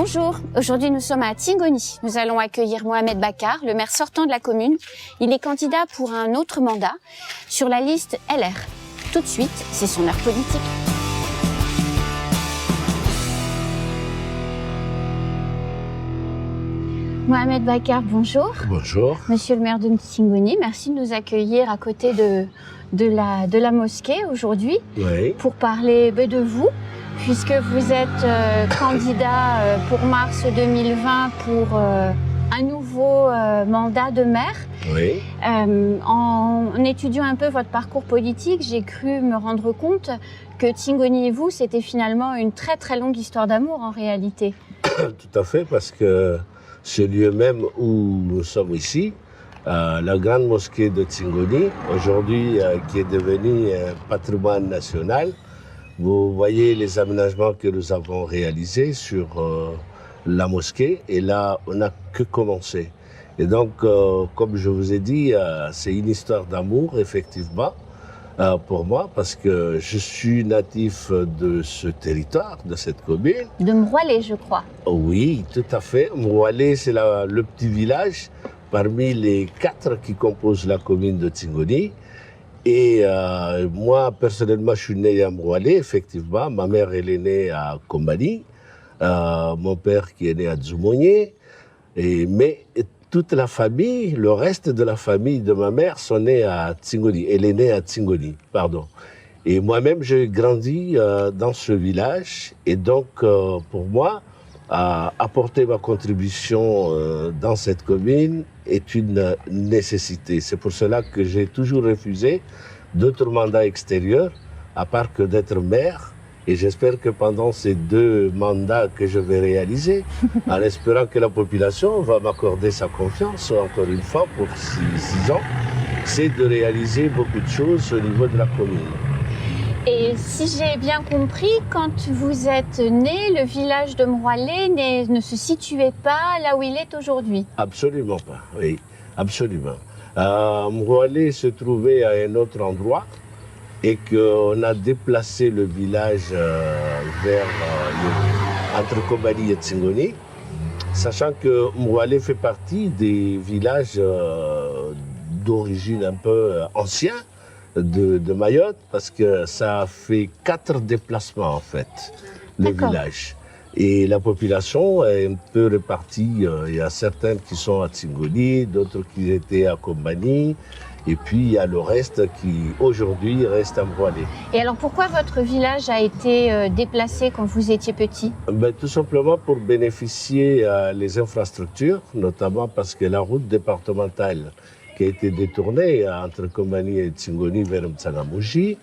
Bonjour, aujourd'hui nous sommes à Tingoni. Nous allons accueillir Mohamed Bakar, le maire sortant de la commune. Il est candidat pour un autre mandat sur la liste LR. Tout de suite, c'est son heure politique. Mohamed Bakar, bonjour. Bonjour. Monsieur le maire de Tingoni, merci de nous accueillir à côté de la mosquée aujourd'hui pour parler de vous, puisque vous êtes candidat pour mars 2020 pour un nouveau mandat de maire. Oui. En étudiant un peu votre parcours politique, j'ai cru me rendre compte que Tingoni et vous, c'était finalement une très très longue histoire d'amour en réalité. Tout à fait, parce que ce lieu même où nous sommes ici, la grande mosquée de Tingoni, aujourd'hui qui est devenue un patrimoine national. Vous voyez les aménagements que nous avons réalisés sur la mosquée, et là, on n'a que commencé. Et donc, comme je vous ai dit, c'est une histoire d'amour, effectivement, pour moi, parce que je suis natif de ce territoire, de cette commune. De Mroualé, je crois. Oui, tout à fait. Mroualé, c'est le petit village parmi les 4 qui composent la commune de Tingoni. Et moi, personnellement, je suis né à Mroualé, effectivement. Ma mère, elle est née à Kombani. Mon père qui est né à Dzoumogné. Mais toute la famille, le reste de la famille de ma mère sont nés à Tingoni. Elle est née à Tingoni, pardon. Et moi-même, j'ai grandi dans ce village. Et donc, pour moi, apporter ma contribution dans cette commune est une nécessité. C'est pour cela que j'ai toujours refusé d'autres mandats extérieurs, à part que d'être maire. Et j'espère que pendant ces 2 mandats que je vais réaliser, en espérant que la population va m'accorder sa confiance, encore une fois, pour 6 ans, c'est de réaliser beaucoup de choses au niveau de la commune. Et si j'ai bien compris, quand vous êtes né, le village de Mroualé ne se situait pas là où il est aujourd'hui? Absolument pas, oui, absolument. Mroualé se trouvait à un autre endroit, et qu'on a déplacé le village entre Kombani et Tingoni, sachant que Mroualé fait partie des villages d'origine un peu anciens de Mayotte, parce que ça a fait 4 déplacements en fait, le village. Et la population est un peu répartie. Il y a certaines qui sont à Tingoni, d'autres qui étaient à Kombani. Et puis, il y a le reste qui, aujourd'hui, reste à Mroualé. Et alors, pourquoi votre village a été déplacé quand vous étiez petit? Tout simplement pour bénéficier des infrastructures, notamment parce que la route départementale qui a été détournée entre Kombani et Tingoni vers Mtsangamouji,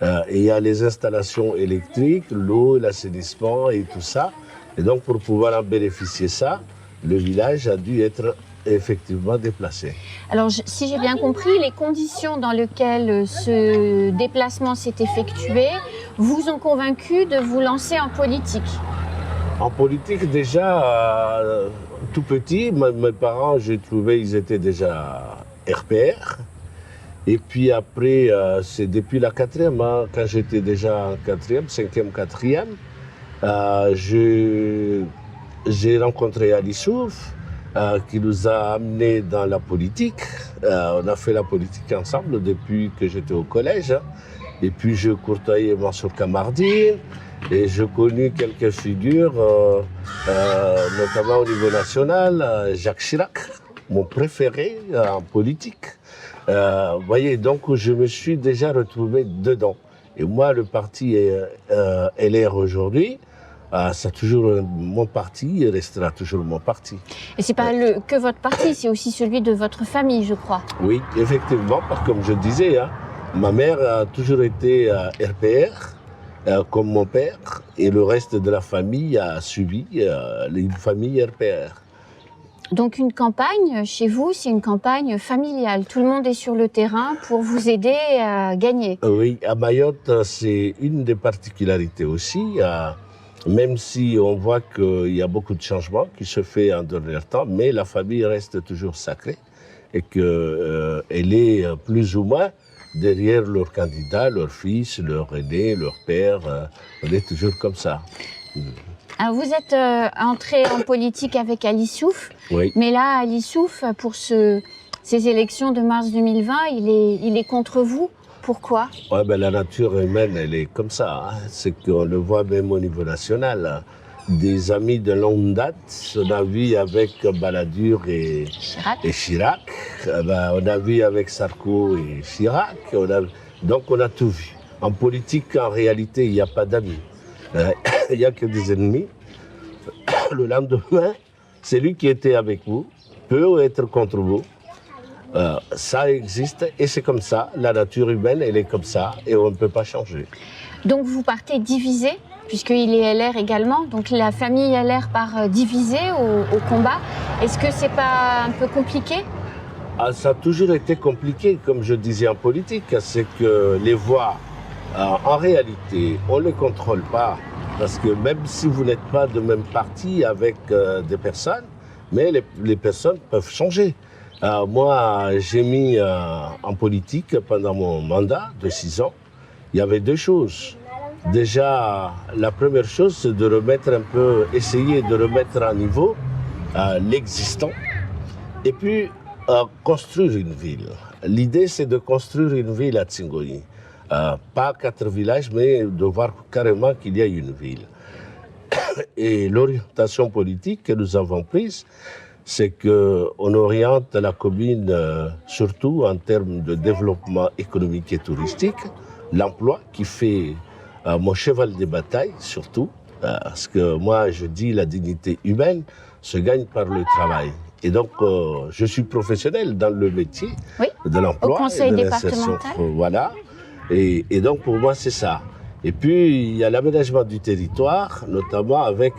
et il y a les installations électriques, l'eau, l'assainissement et tout ça. Et donc, pour pouvoir en bénéficier ça, le village a dû être effectivement déplacé. Alors, si j'ai bien compris, les conditions dans lesquelles ce déplacement s'est effectué vous ont convaincu de vous lancer en politique? En politique, déjà, tout petit, mes parents, j'ai trouvé, ils étaient déjà RPR. Et puis après, c'est depuis la 4e, hein, quand j'étais déjà en 4e, 5e, 4e, j'ai rencontré Ali Souf, qui nous a amenés dans la politique. On a fait la politique ensemble depuis que j'étais au collège. Hein. Et puis je courtoyais Mansour Kamardine, et je connus quelques figures, notamment au niveau national, Jacques Chirac, mon préféré en politique. Vous voyez, donc je me suis déjà retrouvé dedans. Et moi, le parti LR aujourd'hui, c'est toujours mon parti et restera toujours mon parti. Et c'est pas que votre parti, c'est aussi celui de votre famille, je crois. Oui, effectivement, parce que comme je disais, hein, ma mère a toujours été RPR, comme mon père, et le reste de la famille a suivi une famille RPR. Donc une campagne, chez vous, c'est une campagne familiale. Tout le monde est sur le terrain pour vous aider à gagner. Oui, à Mayotte, c'est une des particularités aussi. Même si on voit qu'il y a beaucoup de changements qui se font en dernier temps, mais la famille reste toujours sacrée et qu'elle est plus ou moins derrière leur candidat, leur fils, leur aîné, leur père. On est toujours comme ça. Alors vous êtes entré en politique avec Ali Souf, oui. Mais là, Ali Souf, pour ces élections de mars 2020, il est contre vous. Pourquoi? Ouais, ben, la nature humaine, elle est comme ça. Hein. C'est qu'on le voit même au niveau national. Hein. Des amis de longue date, on a vu avec Balladur et Chirac. Ben, on a vu avec Sarko et Chirac. Donc on a tout vu. En politique, en réalité, il n'y a pas d'amis. Il n'y a que des ennemis. Le lendemain, celui qui était avec vous peut être contre vous. Ça existe et c'est comme ça. La nature humaine, elle est comme ça et on ne peut pas changer. Donc vous partez divisé, puisqu'il est LR également. Donc la famille LR part divisée au combat. Est-ce que c'est pas un peu compliqué? Ça a toujours été compliqué, comme je disais en politique. C'est que les voix, en réalité, on ne les contrôle pas. Parce que même si vous n'êtes pas de même parti avec des personnes, mais les personnes peuvent changer. Moi, j'ai mis en politique pendant mon mandat de 6 ans, il y avait 2 choses. Déjà, la première chose, c'est de remettre un peu, essayer de remettre à niveau l'existant et puis construire une ville. L'idée, c'est de construire une ville à Tsingoni. Pas 4 villages, mais de voir carrément qu'il y a une ville. Et l'orientation politique que nous avons prise, c'est qu'on oriente la commune surtout en termes de développement économique et touristique, l'emploi qui fait mon cheval de bataille surtout, parce que moi je dis la dignité humaine se gagne par le travail. Et donc je suis professionnel dans le métier de l'emploi. Au conseil départemental. Voilà. Et donc pour moi c'est ça. Et puis il y a l'aménagement du territoire, notamment avec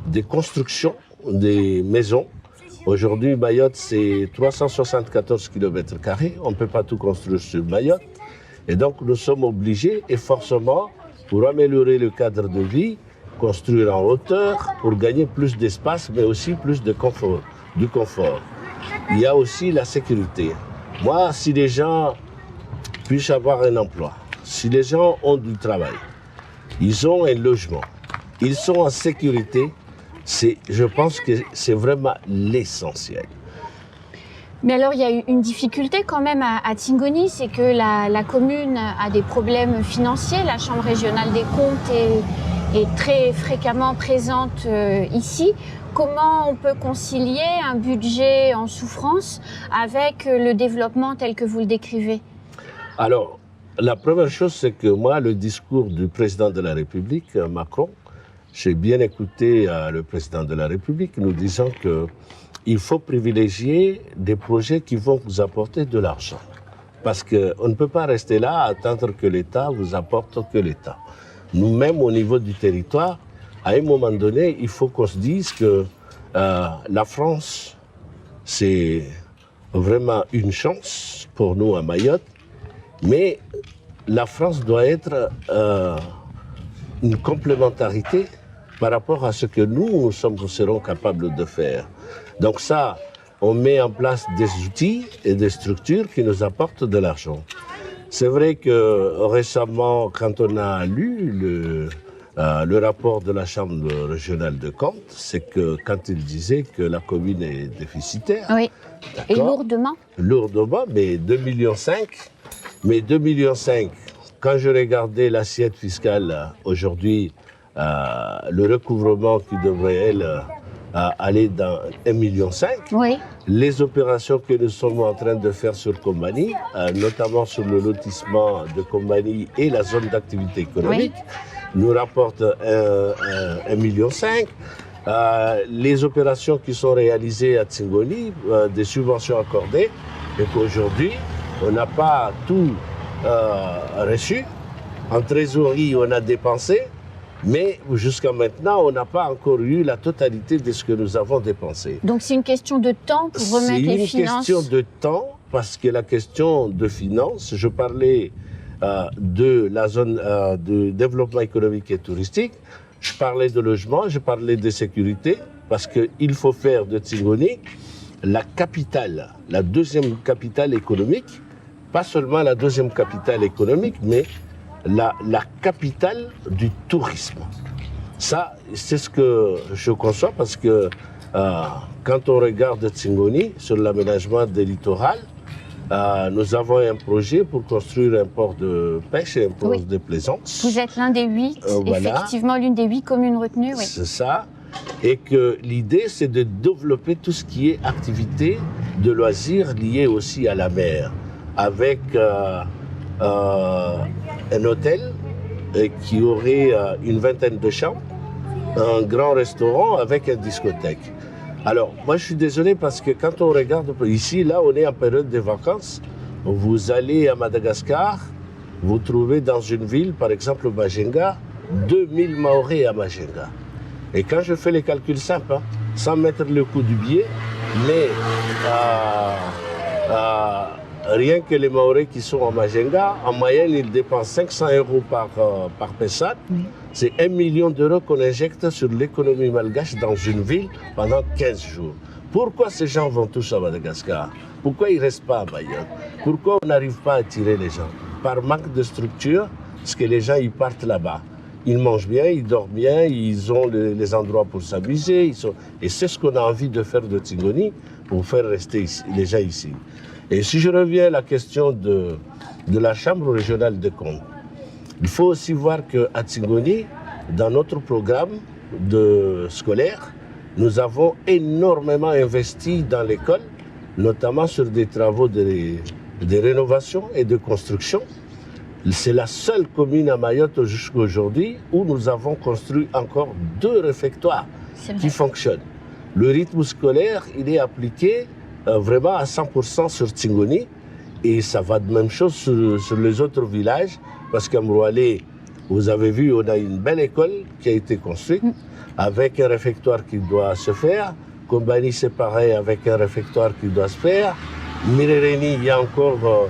des constructions, des maisons. Aujourd'hui, Mayotte, c'est 374 km². On ne peut pas tout construire sur Mayotte. Et donc, nous sommes obligés, et forcément, pour améliorer le cadre de vie, construire en hauteur, pour gagner plus d'espace, mais aussi plus de confort, du confort. Il y a aussi la sécurité. Moi, si les gens puissent avoir un emploi, si les gens ont du travail, ils ont un logement, ils sont en sécurité, je pense que c'est vraiment l'essentiel. Mais alors, il y a eu une difficulté quand même à Tsingoni, c'est que la commune a des problèmes financiers. La Chambre régionale des comptes est très fréquemment présente ici. Comment on peut concilier un budget en souffrance avec le développement tel que vous le décrivez? Alors, la première chose, c'est que moi, le discours du président de la République, Macron, j'ai bien écouté le président de la République nous disant qu'il faut privilégier des projets qui vont vous apporter de l'argent. Parce qu'on ne peut pas rester là à attendre que l'État vous apporte que l'État. Nous-mêmes, au niveau du territoire, à un moment donné, il faut qu'on se dise que la France, c'est vraiment une chance pour nous à Mayotte, mais la France doit être une complémentarité par rapport à ce que nous serons capables de faire. Donc ça, on met en place des outils et des structures qui nous apportent de l'argent. C'est vrai que récemment, quand on a lu le rapport de la Chambre régionale de comptes, c'est que quand il disait que la commune est déficitaire. Oui, et lourdement. Lourdement, mais 2,5 millions. Mais 2,5 millions, quand je regardais l'assiette fiscale aujourd'hui, le recouvrement qui devrait aller dans 1,5 million, oui. Les opérations que nous sommes en train de faire sur Kombani, notamment sur le lotissement de Kombani et la zone d'activité économique, nous rapportent 1,5 million. Les opérations qui sont réalisées à Tsingoni, des subventions accordées, et qu'aujourd'hui, on n'a pas tout reçu. En trésorerie, on a dépensé, mais jusqu'à maintenant, on n'a pas encore eu la totalité de ce que nous avons dépensé. Donc c'est une question de temps pour remettre les finances? C'est une question de temps, parce que la question de finances, je parlais de la zone de développement économique et touristique, je parlais de logement, je parlais de sécurité, parce qu'il faut faire de Tsingoni la capitale, la deuxième capitale économique, pas seulement la deuxième capitale économique, mais la capitale du tourisme. Ça, c'est ce que je conçois parce que quand on regarde Tsingoni sur l'aménagement des littorales, nous avons un projet pour construire un port de pêche et un port de plaisance. Vous êtes l'un des 8, effectivement l'une des 8 communes retenues. Oui. C'est ça. Et que l'idée, c'est de développer tout ce qui est activité de loisirs liées aussi à la mer, avec un hôtel qui aurait une vingtaine de chambres, un grand restaurant avec une discothèque. Alors, moi, je suis désolé parce que quand on regarde ici, là, on est en période de vacances. Vous allez à Madagascar, vous trouvez dans une ville, par exemple Majinga, 2000 Maoris à Majinga. Et quand je fais les calculs simples, sans mettre le coût du billet, mais rien que les Maoris qui sont à Majinga, en moyenne, ils dépensent 500 € par personne. Oui. C'est 1 million d'euros qu'on injecte sur l'économie malgache dans une ville pendant 15 jours. Pourquoi ces gens vont tous à Madagascar? Pourquoi ils ne restent pas à Mayotte? Pourquoi on n'arrive pas à attirer les gens? Par manque de structure, parce que les gens ils partent là-bas. Ils mangent bien, ils dorment bien, ils ont les endroits pour s'amuser. Et c'est ce qu'on a envie de faire de Tsingoni pour faire rester les gens ici. Et si je reviens à la question de la Chambre régionale des comptes, il faut aussi voir qu'à Tsingoni, dans notre programme scolaire, nous avons énormément investi dans l'école, notamment sur des travaux de rénovation et de construction. C'est la seule commune à Mayotte jusqu'à aujourd'hui où nous avons construit encore 2 réfectoires qui fonctionnent. Le rythme scolaire, il est appliqué vraiment à 100% sur Tsingoni et ça va de même chose sur les autres villages parce qu'à Mroualé, vous avez vu, on a une belle école qui a été construite avec un réfectoire qui doit se faire. Kombani, c'est pareil avec un réfectoire qui doit se faire. Mirereni, il y a encore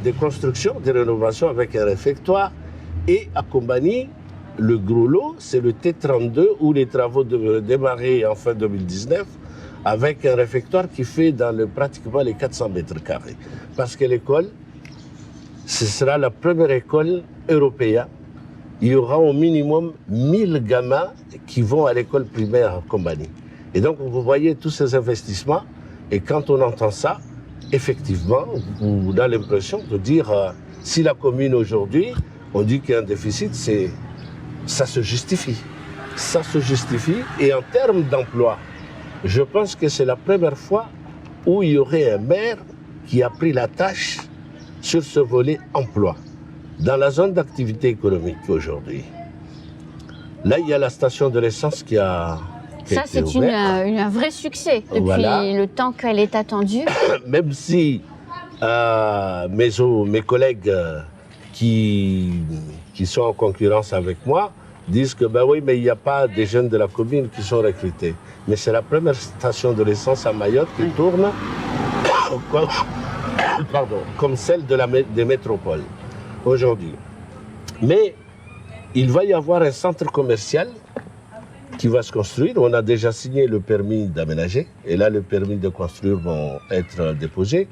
des constructions, des rénovations avec un réfectoire. Et à Kombani, le gros lot, c'est le T32 où les travaux devraient démarrer en fin 2019 avec un réfectoire qui fait pratiquement les 400 mètres carrés. Parce que l'école, ce sera la première école européenne. Il y aura au minimum 1000 gamins qui vont à l'école primaire à Kombani. Et donc, vous voyez tous ces investissements. Et quand on entend ça, effectivement, on a l'impression de dire, si la commune aujourd'hui, on dit qu'il y a un déficit, ça se justifie. Ça se justifie. Et en termes d'emploi, je pense que c'est la première fois où il y aurait un maire qui a pris la tâche sur ce volet emploi. Dans la zone d'activité économique aujourd'hui, là, il y a la station de l'essence qui a ça, c'est un vrai succès depuis le temps qu'elle est attendue. Même si mes collègues qui sont en concurrence avec moi disent que ben oui, mais il n'y a pas des jeunes de la commune qui sont recrutés. Mais c'est la première station de l'essence à Mayotte qui tourne comme celle des métropoles aujourd'hui. Mais il va y avoir un centre commercial qui va se construire. On a déjà signé le permis d'aménager et là, le permis de construire vont être déposés.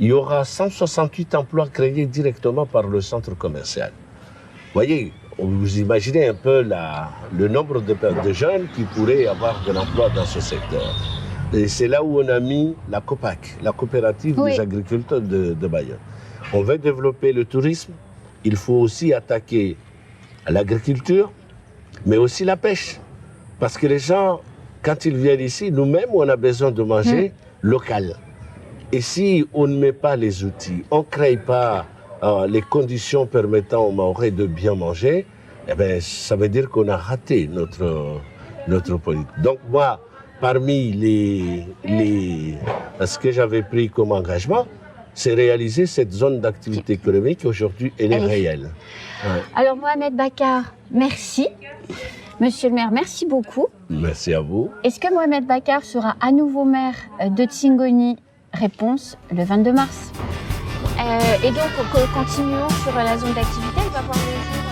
Il y aura 168 emplois créés directement par le centre commercial. Vous voyez, vous imaginez un peu le nombre de jeunes qui pourraient avoir de l'emploi dans ce secteur. Et c'est là où on a mis la COPAC, la coopérative des agriculteurs de Mayotte. On veut développer le tourisme. Il faut aussi attaquer l'agriculture, mais aussi la pêche. Parce que les gens, quand ils viennent ici, nous-mêmes, on a besoin de manger local. Et si on ne met pas les outils, on ne crée pas les conditions permettant aux Maoris de bien manger, eh bien, ça veut dire qu'on a raté notre politique. Donc moi, parmi ce que j'avais pris comme engagement, c'est réaliser cette zone d'activité économique. Aujourd'hui, elle est réelle. Ouais. Alors Mohamed Bakar, merci. Monsieur le maire, merci beaucoup. Merci à vous. Est-ce que Mohamed Bakar sera à nouveau maire de Tsingoni? Réponse, le 22 mars. Et donc, continuons sur la zone d'activité. Il va voir le jour.